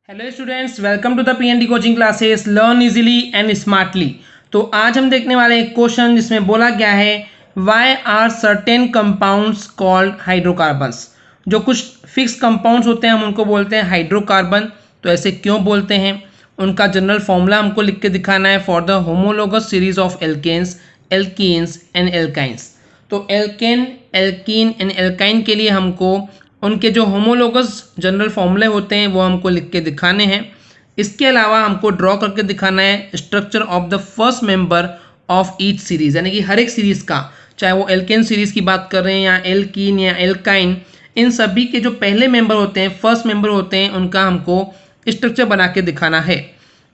Hello students, welcome to the PND coaching classes learn easily and smartly. तो आज हम देखने वाले एक क्वेश्चन जिसमें बोला गया है why are certain compounds called hydrocarbons. जो कुछ फिक्स कंपाउंड्स होते हैं हम उनको बोलते हैं हाइड्रोकार्बन। तो ऐसे क्यों बोलते हैं, उनका जनरल फॉर्मूला हमको लिख के दिखाना है for the homologous series of alkanes, alkenes and alkynes. तो एल्केन, एल्कीन एंड एल्काइन के लिए हमको उनके जो होमोलोगस जनरल फॉर्मूले होते हैं वो हमको लिख के दिखाने हैं। इसके अलावा हमको ड्रॉ करके दिखाना है structure of the first member of each series, यानी कि हर एक सीरीज का, चाहे वो एल्केन सीरीज की बात कर रहे हैं या एल्कीन या एल्काइन, इन सभी के जो पहले मेंबर होते हैं, फर्स्ट मेंबर होते हैं, उनका हमको स्ट्रक्चर बना के दिखाना है।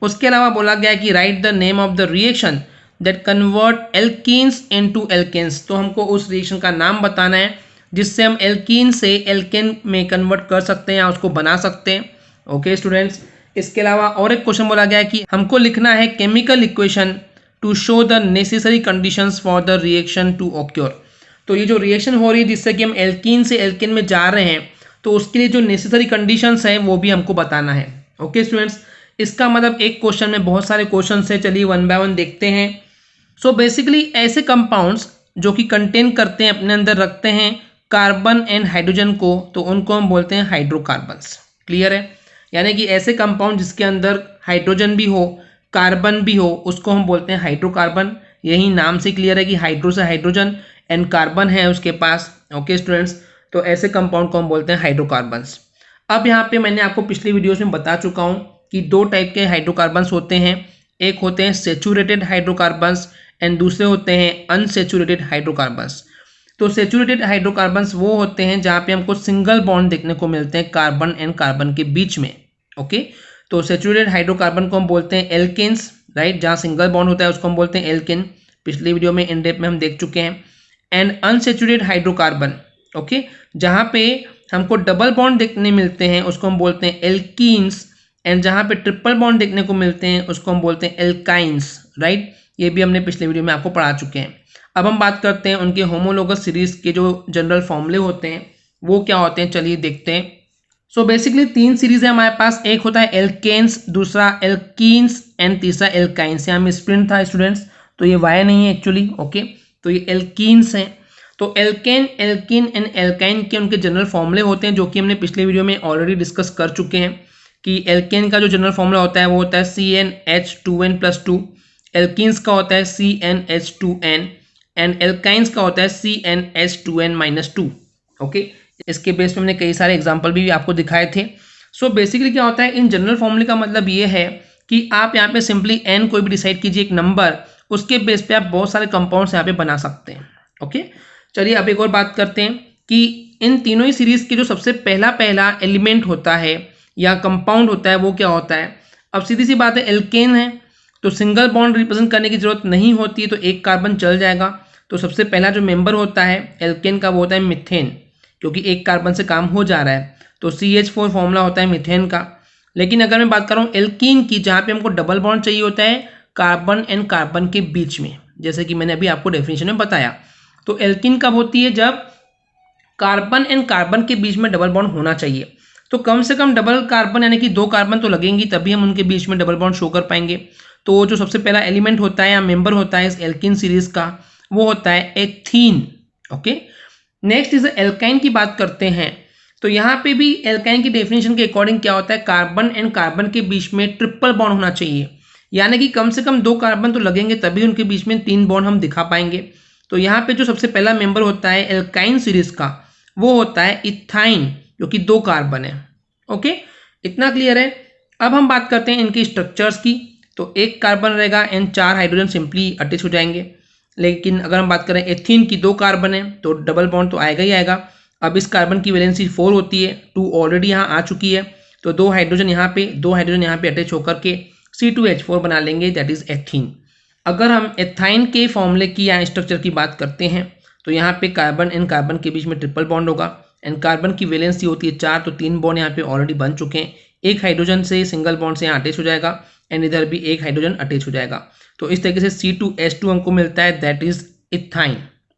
उसके अलावा बोला गया है कि write the name of the reaction that convert alkenes into alkanes. तो हमको उस रिएक्शन का नाम बताना है जिससे हम एल्कीन से एल्केन में कन्वर्ट कर सकते हैं या उसको बना सकते हैं। ओके स्टूडेंट्स, इसके अलावा और एक क्वेश्चन बोला गया है कि हमको लिखना है chemical equation to show the necessary conditions for the reaction to occur. तो ये जो रिएक्शन हो रही है जिससे कि हम एल्कीन से एल्केन में जा रहे हैं, तो उसके लिए जो नेसेसरी कंडीशंस हैं वो भी हमको बताना है। ओके स्टूडेंट्स, इसका मतलब एक क्वेश्चन में बहुत सारे क्वेश्चन है, चलिए वन बाय वन देखते हैं। सो बेसिकली ऐसे कंपाउंड्स जो कि कंटेन करते हैं, अपने अंदर रखते हैं कार्बन एंड हाइड्रोजन को, तो उनको हम बोलते हैं हाइड्रोकार्बन्स। क्लियर है, यानी कि ऐसे कंपाउंड जिसके अंदर हाइड्रोजन भी हो, कार्बन भी हो, उसको हम बोलते हैं हाइड्रोकार्बन। यही नाम से क्लियर है कि हाइड्रो से हाइड्रोजन एंड कार्बन है उसके पास। ओके स्टूडेंट्स, तो ऐसे कंपाउंड को हम बोलते हैं हाइड्रोकार्बन्स। अब यहाँ पे मैंने आपको पिछली वीडियोस में बता चुका हूँ कि दो टाइप के हाइड्रोकार्बन्स होते हैं। एक होते हैं सेचुरेटेड हाइड्रोकार्बन्स एंड दूसरे होते हैं अनसेचुरेटेड हाइड्रोकार्बन्स। तो सेचुरेटेड हाइड्रोकार्बन्स वो होते हैं जहाँ पे हमको सिंगल बॉन्ड देखने को मिलते हैं कार्बन एंड कार्बन के बीच में। ओके, तो सेचुरेटेड हाइड्रोकार्बन को हम बोलते हैं एल्केन्स, राइट, जहाँ सिंगल बॉन्ड होता है उसको हम बोलते हैं एल्केन। पिछले वीडियो में इन डेप्थ में हम देख चुके हैं। एंड अनसेचुरेटेड हाइड्रोकार्बन, ओके, जहाँ पे हमको डबल बॉन्ड देखने मिलते हैं उसको हम बोलते हैं एल्कीन्स। एंड जहाँ पे ट्रिपल बॉन्ड देखने को मिलते हैं उसको हम बोलते हैं एल्काइंस, राइट। ये भी हमने पिछले वीडियो में आपको पढ़ा चुके हैं। अब हम बात करते हैं उनके होमोलोगस सीरीज के जो जनरल फॉर्मूले होते हैं वो क्या होते हैं, चलिए देखते हैं। सो बेसिकली तीन सीरीज है हमारे पास, एक होता है एल्केन्स, दूसरा एल्कीन्स एंड तीसरा एल्काइंस। यहाँ में स्प्रिंट था स्टूडेंट्स, तो ये वाई नहीं है एक्चुअली। ओके, तो ये एल्कीन्स हैं। तो एल्केन, एल्कीन एंड एल्काइन के उनके जनरल फॉर्मूले होते हैं जो कि हमने पिछले वीडियो में ऑलरेडी डिस्कस कर चुके हैं कि एल्केन का जो जनरल फॉर्मूला होता है वो होता है CnH2n+2, एल्कीन्स का होता है CnH2n एंड एल्काइंस का होता है CnH2n-2। ओके, इसके बेस पे हमने कई सारे एग्जांपल भी आपको दिखाए थे। सो बेसिकली क्या होता है, इन जनरल फॉर्मूले का मतलब ये है कि आप यहाँ पे सिंपली n कोई भी डिसाइड कीजिए एक नंबर, उसके बेस पे आप बहुत सारे कंपाउंड्स यहाँ पे बना सकते हैं। ओके, चलिए अब एक और बात करते हैं कि इन तीनों ही सीरीज के जो सबसे पहला एलिमेंट होता है या कंपाउंड होता है वो क्या होता है। अब सीधी सी बात है, एल्केन है तो सिंगल बॉन्ड रिप्रेजेंट करने की जरूरत नहीं होती है, तो एक कार्बन चल जाएगा। तो सबसे पहला जो मेंबर होता है एल्केन का वो होता है मीथेन, क्योंकि एक कार्बन से काम हो जा रहा है, तो CH4 फॉर्मूला होता है मीथेन का। लेकिन अगर मैं बात कर रहा हूँ एल्कीन की, जहाँ पे हमको डबल बॉन्ड चाहिए होता है कार्बन एंड कार्बन के बीच में, जैसे कि मैंने अभी आपको डेफिनेशन में बताया। तो एल्कीन कब होती है, जब कार्बन एंड कार्बन के बीच में डबल बॉन्ड होना चाहिए। तो कम से कम डबल कार्बन यानी कि दो कार्बन तो लगेंगी, तभी हम उनके बीच में डबल बॉन्ड शो कर पाएंगे। तो जो सबसे पहला एलिमेंट होता है या मेंबर होता है इस एल्कीन सीरीज का वो होता है ethene. Okay, next is alkyne की बात करते हैं। तो यहाँ पे भी एल्काइन की डेफिनेशन के अकॉर्डिंग क्या होता है, कार्बन एंड कार्बन के बीच में ट्रिपल बॉन्ड होना चाहिए, यानी कि कम से कम दो कार्बन तो लगेंगे तभी उनके बीच में तीन बॉन्ड हम दिखा पाएंगे। तो यहाँ पे जो सबसे पहला मेंबर होता है एल्काइन सीरीज का वो होता है इथाइन, जो कि दो कार्बन है। ओके, इतना क्लियर है। अब हम बात करते हैं इनके स्ट्रक्चर्स की। तो एक कार्बन रहेगा एंड चार हाइड्रोजन सिंपली अटैच हो जाएंगे। लेकिन अगर हम बात करें एथीन की, दो कार्बन है तो डबल बॉन्ड तो आएगा ही आएगा। अब इस कार्बन की वैलेंसी 4 होती है, 2 ऑलरेडी यहाँ आ चुकी है, तो दो हाइड्रोजन यहाँ पे अटैच होकर के C2H4 बना लेंगे, दैट इज एथीन। अगर हम एथाइन के फॉर्मूले की या स्ट्रक्चर की बात करते हैं तो यहाँ पे कार्बन एंड कार्बन के बीच में ट्रिपल बॉन्ड होगा एंड कार्बन की वैलेंसी होती है 4, तो 3 बॉन्ड यहाँ पे ऑलरेडी बन चुके हैं। एक हाइड्रोजन से सिंगल बॉन्ड से यहाँ अटैच हो जाएगा एंड इधर भी एक हाइड्रोजन अटैच हो जाएगा। तो इस तरीके से C2H2 हमको मिलता है, that is ethyne.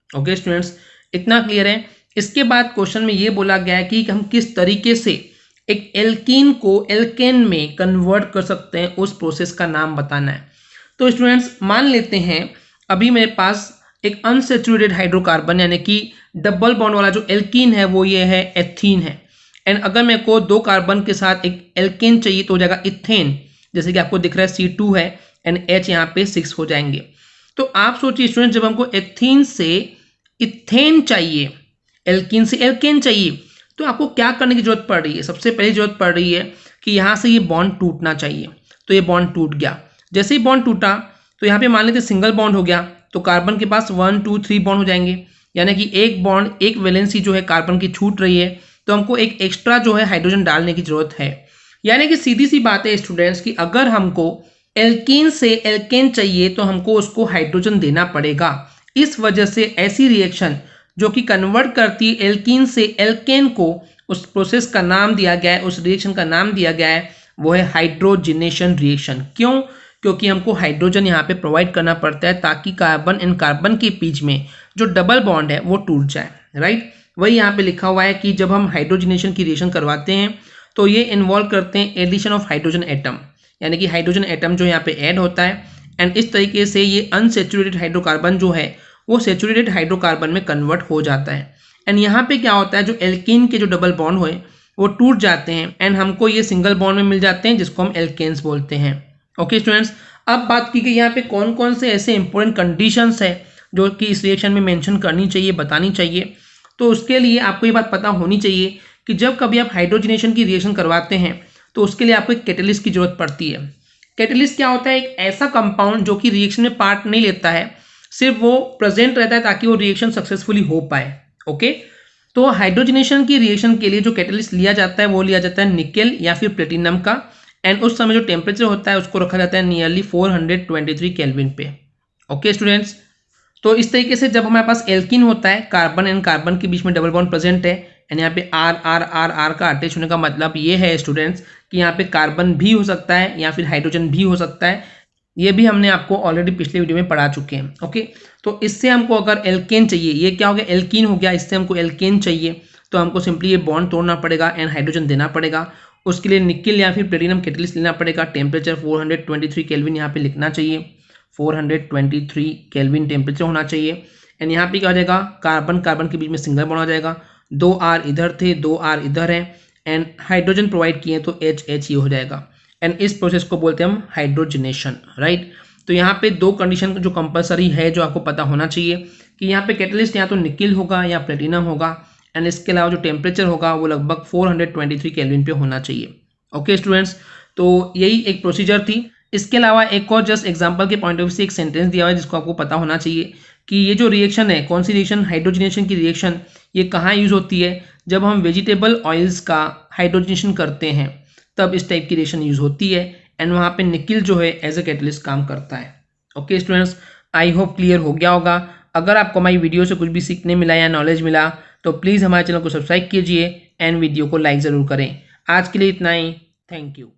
Okay students, इतना क्लियर है। इसके बाद क्वेश्चन में ये बोला गया है कि हम किस तरीके से एक एल्कीन को एल्केन में कन्वर्ट कर सकते हैं, उस प्रोसेस का नाम बताना है। तो स्टूडेंट्स मान लेते हैं अभी मेरे पास एक अनसेचुरेटेड हाइड्रोकार्बन यानी कि डबल बॉन्ड वाला जो एल्कीन है वो ये है एथीन है। एंड अगर मेरे को 2 कार्बन के साथ एक एल्केन चाहिए तो हो जाएगा इथेन, जैसे कि आपको दिख रहा है C2 है एंड H यहाँ पे 6 हो जाएंगे। तो आप सोचिए स्टूडेंट, जब हमको एथीन से इथेन चाहिए, एल्कीन से एल्केन चाहिए, तो आपको क्या करने की जरूरत पड़ रही है? सबसे पहली जरूरत पड़ रही है कि यहाँ से ये बॉन्ड टूटना चाहिए। तो ये बॉन्ड टूट गया। जैसे ही बॉन्ड टूटा तो यहाँ पे मान लेते सिंगल बॉन्ड हो गया, तो कार्बन के पास 1 2 3 बॉन्ड हो जाएंगे, यानी कि एक बॉन्ड, एक वैलेंसी जो है कार्बन की छूट रही है, तो हमको एक एक्स्ट्रा जो है हाइड्रोजन डालने की जरूरत है। यानी कि सीधी सी बात है स्टूडेंट्स कि अगर हमको एल्कीन से एल्केन चाहिए तो हमको उसको हाइड्रोजन देना पड़ेगा। इस वजह से ऐसी रिएक्शन जो कि कन्वर्ट करती है एल्कीन से एल्केन को, उस प्रोसेस का नाम दिया गया है, उस रिएक्शन का नाम दिया गया है, वो है हाइड्रोजनेशन रिएक्शन। क्यों? क्योंकि हमको हाइड्रोजन यहाँ पे प्रोवाइड करना पड़ता है ताकि कार्बन एंड कार्बन के बीच में जो डबल बॉन्ड है वो टूट जाए, राइट। वही यहाँ पे लिखा हुआ है कि जब हम हाइड्रोजनेशन की रिएक्शन करवाते हैं तो ये इन्वॉल्व करते हैं एडिशन ऑफ हाइड्रोजन एटम, यानी कि हाइड्रोजन एटम जो यहाँ पे ऐड होता है एंड इस तरीके से ये अनसेचुरेटेड हाइड्रोकार्बन जो है वो सेचुरेटेड हाइड्रोकार्बन में कन्वर्ट हो जाता है। एंड यहाँ पे क्या होता है, जो एल्कीन के जो डबल बॉन्ड हुए वो टूट जाते हैं एंड हमको ये सिंगल बॉन्ड में मिल जाते हैं, जिसको हम एल्केन्स बोलते हैं। ओके स्टूडेंट्स, अब बात की गई यहाँ पे कौन कौन से ऐसे इंपॉर्टेंट कंडीशंस है जो कि इस रिएक्शन में मेंशन करनी चाहिए, बतानी चाहिए। तो उसके लिए आपको ये बात पता होनी चाहिए कि जब कभी आप हाइड्रोजनेशन की रिएक्शन करवाते हैं तो उसके लिए आपको एक कैटलिस्ट की जरूरत पड़ती है। कैटलिस्ट क्या होता है? एक ऐसा कंपाउंड जो कि रिएक्शन में पार्ट नहीं लेता है, सिर्फ वो प्रेजेंट रहता है ताकि वो रिएक्शन सक्सेसफुली हो पाए। ओके, तो हाइड्रोजनेशन की रिएक्शन के लिए जो कैटलिस्ट लिया जाता है वो लिया जाता है निकेल या फिर प्लेटिनम का, एंड उस समय जो टेम्परेचर होता है उसको रखा जाता है नियरली 423 केल्विन पे। ओके स्टूडेंट्स, तो इस तरीके से जब हमारे पास एल्कीन होता है, कार्बन एंड कार्बन के बीच में डबल बॉन्ड प्रेजेंट है एंड यहाँ पे आर आर आर आर का अटैच होने का मतलब ये है स्टूडेंट्स कि यहाँ पे कार्बन भी हो सकता है या फिर हाइड्रोजन भी हो सकता है। ये भी हमने आपको ऑलरेडी पिछले वीडियो में पढ़ा चुके हैं। ओके, तो इससे हमको अगर एल्केन चाहिए, ये क्या हो गया, एल्कीन हो गया, इससे हमको एल्केन चाहिए तो हमको सिंपली ये बॉन्ड तोड़ना पड़ेगा एंड हाइड्रोजन देना पड़ेगा। उसके लिए निकेल या फिर प्लेटिनम कैटलिस्ट लेना पड़ेगा। टेम्परेचर 423 केल्विन यहाँ पे लिखना चाहिए, 423 केल्विन टेम्परेचर होना चाहिए। एंड यहाँ पे क्या हो जाएगा, कार्बन कार्बन के बीच में सिंगल बॉन्ड आ जाएगा, 2 R इधर थे, 2 R इधर है एंड हाइड्रोजन प्रोवाइड किए तो H ये हो जाएगा एंड इस प्रोसेस को बोलते हैं हम हाइड्रोजनेशन, राइट। तो यहाँ पे 2 कंडीशन जो कंपलसरी है जो आपको पता होना चाहिए कि यहाँ पे कैटलिस्ट या तो निकेल होगा या प्लेटिनम होगा एंड इसके अलावा जो टेम्परेचर होगा वो लगभग 423 केल्विन पे होना चाहिए। ओके स्टूडेंट्स, तो यही एक प्रोसीजर थी। इसके अलावा एक और जस्ट एग्जांपल के पॉइंट ऑफ व्यू से एक सेंटेंस दिया हुआ है जिसको आपको पता होना चाहिए कि ये जो रिएक्शन है, कौन सी रिएक्शन, हाइड्रोजनेशन की रिएक्शन, ये कहाँ यूज होती है, जब हम वेजिटेबल ऑयल्स का हाइड्रोजनेशन करते हैं तब इस टाइप की रिएक्शन यूज होती है एंड वहाँ पे निकेल जो है एज ए कैटलिस्ट काम करता है। Okay students, I hope clear हो गया होगा। अगर आपको हमारी वीडियो से कुछ भी सीखने मिला या नॉलेज मिला तो प्लीज़ हमारे चैनल को सब्सक्राइब कीजिए एंड वीडियो को लाइक ज़रूर करें। आज के लिए इतना ही, थैंक यू।